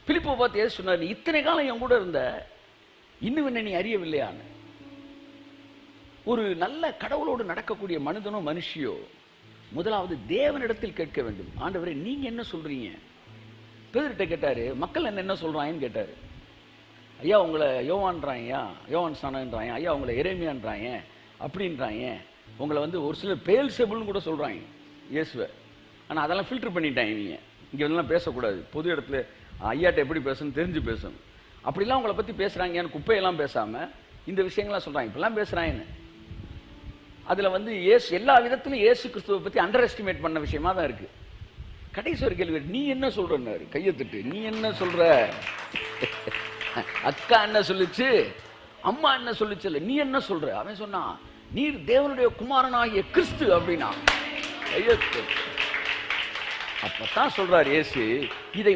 பிலிப்பை பார்த்து ஏசு சொன்னார், நீ இத்தனை காலம் என் கூட இருந்த, இன்னும் என்ன நீ அறியவில்லையான்னு. ஒரு நல்ல கடவுளோடு நடக்கக்கூடிய மனிதனோ மனுஷியோ முதலாவது தேவனிடத்தில் கேட்க வேண்டும். ஆண்டவரே நீங்க என்ன சொல்றீங்க? பேதுருட்ட கேட்டாரு, மக்கள் என்ன சொல்றாங்கன்னு கேட்டாரு. ஐயா உங்களை யோவான்றாங்க, யோவான் ஸ்நானன்றாங்க, ஐயா உங்களை எரேமியான்றாங்க, அப்படின்றாங்க, உங்களை வந்து ஒரு சிலர் பெயல்செபுல்னு கூட சொல்றாங்க இயேசுவை. ஆனால் அதெல்லாம் ஃபில்டர் பண்ணிட்டாங்க. இவங்க இங்கே எல்லாம் பேசக்கூடாது, பொது இடத்துல ஐயாட்ட எப்படி பேசணும் தெரிஞ்சு பேசணும். அப்படிலாம் உங்களை பற்றி பேசுகிறாங்கன்னு குப்பையெல்லாம் பேசாமல் இந்த விஷயங்கள்லாம் சொல்கிறாங்க. இப்பெல்லாம் பேசுகிறாங்கன்னு அதில் வந்து ஏசு எல்லா விதத்திலும் ஏசு கிறிஸ்துவை பற்றி அண்டர் எஸ்டிமேட் பண்ண விஷயமா தான் இருக்குது. கடைசி ஒரு கேள்வி, நீ என்ன சொல்கிறன்னாரு கையெழுத்துட்டு. நீ என்ன சொல்கிற? அக்கா என்ன சொல்லிச்சு, அம்மா என்ன சொல்லிச்சு, நீ என்ன சொல்ற? அவன் சொன்னான், நீர் தேவனுடைய குமாரனாகிய கிறிஸ்து அப்படின்னா. அப்பதான் சொல்றார் இயேசு, இதை